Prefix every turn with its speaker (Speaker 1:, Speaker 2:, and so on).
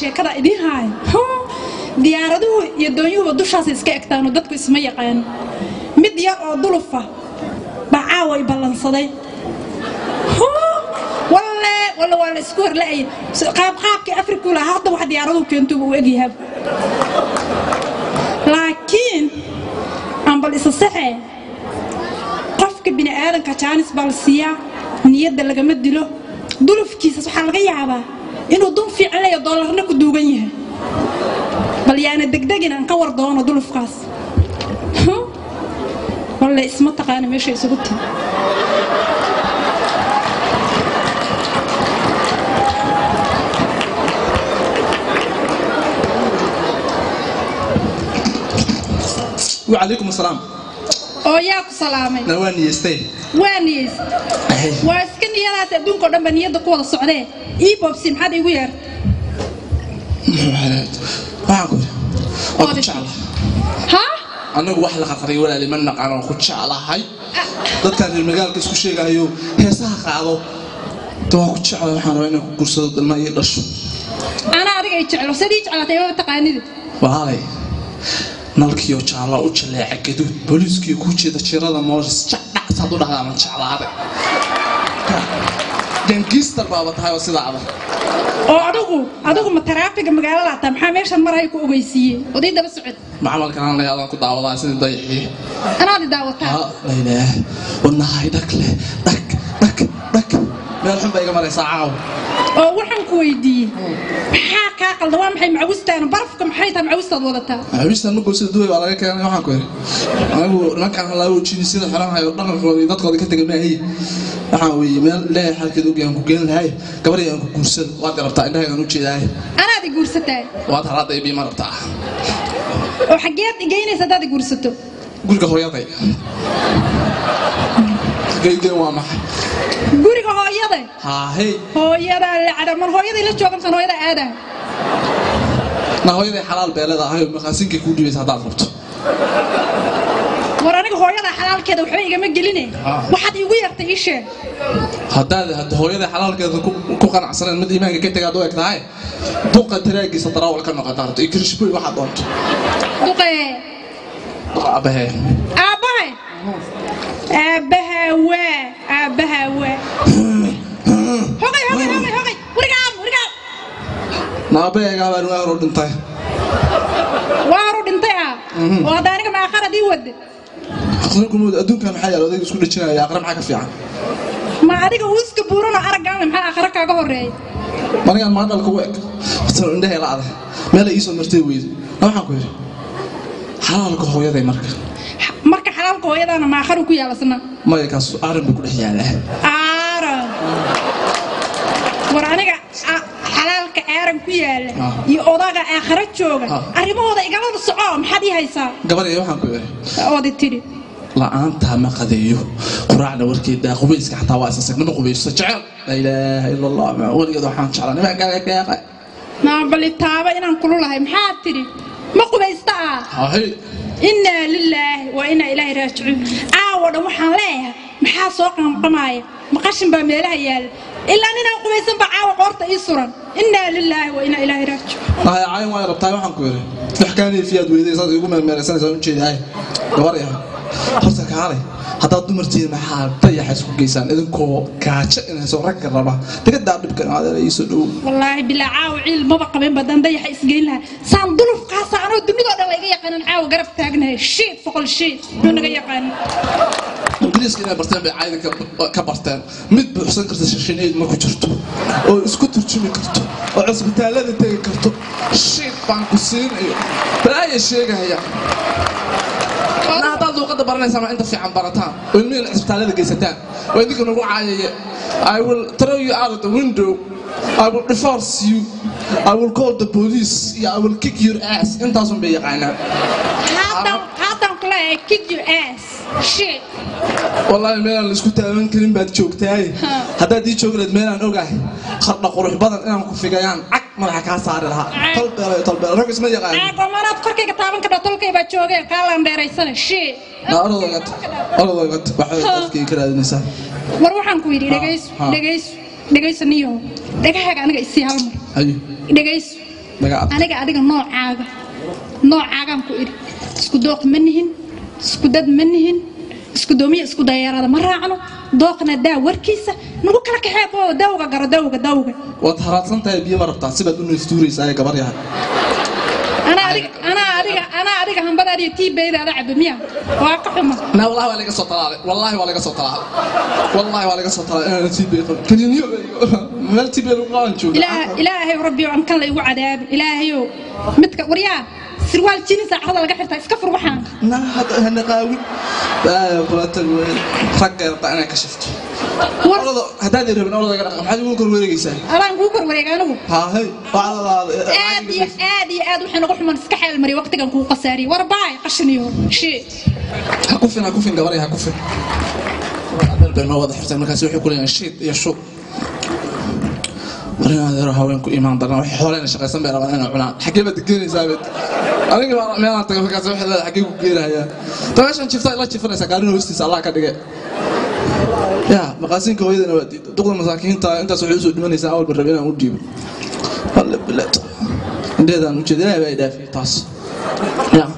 Speaker 1: sheekada idin haay diyaaraduhu iyo doonyuhu dushaas iska egtaan oo dadku isma yaqaan mid yar oo dulufa bacaa way ballansaday wala isku horlaay qaabka Afrika la hadda wax diyaaraduhu keento uu egyahay laakiin aan bal isa saxay qofka bini aadanka jaanis balsiya niyada laga madilo dulufkiisa waxa laga yaabaa inuu dun fiican leeyahay dollarna ku duugan yahay bal yaana degdegin aan ka war doono dulufkaas wala isma taqaan meesha isugu tii
Speaker 2: وعليكم السلام
Speaker 1: ياك سلامي
Speaker 2: نواني يستي
Speaker 1: وانيس واسكن يلا تدون كو دنب نيده كو ودا سocde اي بوبسي maxad igu yar
Speaker 2: واقول
Speaker 1: oo
Speaker 2: jecla
Speaker 1: ha
Speaker 2: anagu wax la qarqaray walaali man naqaan ku jeclahay dadka reer magaalka isku sheegayo heesaha qaado too ku jecla waxaan rabaa inaan ku guursado dalma iyo dhasho
Speaker 1: ana adiga ay jeclo sidii jeclatay oo taqaanid
Speaker 2: waalay nalkiyo jecla u jaleeca gaduud booliiskii ku jeeda jirada moos jacdacsaad u dhahdaa man jeclaaday gangster baba tahay sida
Speaker 1: oo adigu ma taraafiga magaalada ta maxaa meeshan maray ku ogeysiiyay oday daba socod
Speaker 2: macmalkan aan leeyahay ku daawadaa sida dayxi
Speaker 1: ana daawataa
Speaker 2: la ilaahay wanahay dakle dak meel xun bay iga maraysaa caaw
Speaker 1: oo waxaan ku weydiiyay maxaa ka qaldan waa maxay macwistaan barafka maxay tahay macwistaad wadataa
Speaker 2: macwistaan ma goosay duway baa laga keenay waxaan ku yiri anigu markaan la wajin sida xiranayo dhaqankooda dadkooda ka tagay maahay waxaan weeyay meel leeyahay halkeed u gaan ku geen lahay gabar yaan ku guursan waad garabtaa indhaha u jeedahay
Speaker 1: ana di guursatay
Speaker 2: waad haraday bi marabtaa
Speaker 1: oo xageed igeynaysa dad guursato
Speaker 2: guriga hooyaday geeyeen waa maxay
Speaker 1: guriga hooyaday
Speaker 2: hey
Speaker 1: hooyada la cadaman hooyaday la joogan san hooyada aada
Speaker 2: na hooyaday xalaal beelada ahay maqaasinka ku dhibaysa hadaad rabto
Speaker 1: war aniga hooyada xalaalkeeda waxba igama gelinay waxaad igu yartay ishe
Speaker 2: hadaad hooyada xalaalkeeda ku qanacsaneen mid iimaanka ka tagaad oo egtahay duqa taraagiisa darawal ka noqotaa iyo kirishbay waxa doonto
Speaker 1: duqay
Speaker 2: abahay
Speaker 1: هوقي ورقام
Speaker 2: نابيغا وارو دنتاي
Speaker 1: وهذا ما اخر دي ود
Speaker 2: اخركم ادونك ما حيال وديك اسكو دجينايا اقرا ما كفيعان
Speaker 1: ما adiga uu iska buurana aragaan maxaa akhra kaaga horeeyay
Speaker 2: manigan ma dalka week soo indhahay laada meel ay soo martay weeyay waxaan ku yiri xalaalka hooyaday marka
Speaker 1: xalaalka hooyadana ma akhru ku yaalasna
Speaker 2: ma yakaas aran ku dhex yaalaa
Speaker 1: war aniga xalaalka aaran ku yaala iyo odaga akhra jooga arimahooda igala soco maxad ii haysaa
Speaker 2: gabar ay waxaan ku yiri
Speaker 1: oodi tiri
Speaker 2: la aanta ma qadayo quraacna warkeeda qubayska xataa waa asaasnimo qubayso jecel la ilaaha illa allah ma waligeed waxaan jeclaa nima gaaqay
Speaker 1: ma balitaaba inaan kululahay maxaa tiri ma qubaystaa
Speaker 2: hay
Speaker 1: inna lillahi wa inna ilayhi raaji'un aawada waxaan leeyahay maxaa soo qanqamaaya maqashin baa meelaha yaal illa inaan qubaysan baa caawa qorta ii suran inna lillahi wa inna ilayhi raaji'un
Speaker 2: ay ay way rabtaa waxaan ku yiri waxkaani fiyaad weydaysaa igu meelmeelsanaysaa u jeedahay gabar yahay horta kaalay hadaa dumartii maxaa dayax isku geysaan idinkoo gaajo inay soo rag raba daga daadibkan aad ay soo dhow
Speaker 1: wallahi bila caaw ciil ma baqaben badan dayax isgeyn laha saan duluf qaasa anoo dunida dhan la iga yaqaan caaw garab taagnahay shit foqol shit naga yaqaan
Speaker 2: ingiriiska inay bartaan bay caydinka ka bartaan mid buuxsan karta shishineed ma ku jirto oo isku turjumi karto oo cisbitaalada tagi karto shit baan ku siinayo baa sheegaya أنا أطلع قد برنا سامع أنت في عم برتان والمين الإسبتال هذا جيستان وإنك نروح عاية I will throw you out of the window I will divorce you I will call the police I will kick your ass أنت أصلا بيقعنا
Speaker 1: هذا كله kick your ass shit
Speaker 2: والله المين اللي سكوت من كلمة بعد شوكتاي هذا دي شوكلة مين أنا أوجه خرنا قروح بدن أنا مكفي جيان ما راح كاسر لها طلب رقص ما يقعد
Speaker 1: ما نذكر كي كتابن كده طلب كي بتشوجه كلام دريسنا شيء
Speaker 2: لا أرض بحث كي كده النساء
Speaker 1: مروحان كويري دقيس نيو دقيها أنا جيسي هالمر دقيس أنا قاعد نوع عاقم كوير اسكو دوق منهن اسكو دد منهن اسكو دومي اسكو دايرة مرة عنو دوقنا دا وركيسة نقول لك حيبو دوغا قرا دوغا
Speaker 2: وتهرات سنتا بيا مربطة سبب إنه يستوري ساي كبريها
Speaker 1: أنا أريك هم بدأ تي بيد على عب مياه واقعهم
Speaker 2: لا والله ولا قصة طلال والله ولا قصة طلال أنا تي بيد كنيني ما تي بيد وقان شو
Speaker 1: إلهي وربي وعم كان لي وعذاب إلهي متك وريا سروال جيني ساعة هذا لقى حتى إسكفر وحان
Speaker 2: لا هذا قاوي لا قلت فكر أنا كشفت هذا اللي ربنا والله قال ما حد يقول كل ورقة يسال
Speaker 1: أنا نقول كل ورقة أنا
Speaker 2: ها هي
Speaker 1: آدي وحنا نروح من سكحة المري وقت كان كو قصاري ورباي قشنيو شيء
Speaker 2: هكوفين قبري هكوفين بما واضح حتى المكان سوي كل شيء يشوف أنا هذا هواينكو إيمان ضرنا وحولنا شقيسان بيرا أنا عنا حكيمة تجيني ثابت أنا ما أنت كيف كذا واحد حكيمة كبيرة هي طيب عشان شفت لا تشوفنا سكارين وستي الله كده يا مقاسين كويدة نودي دخل مساكين أنت سعود سعود من يسأل أول بالربيع وديب والله بلاد عندي هذا مشدنا بعيد في طاس يا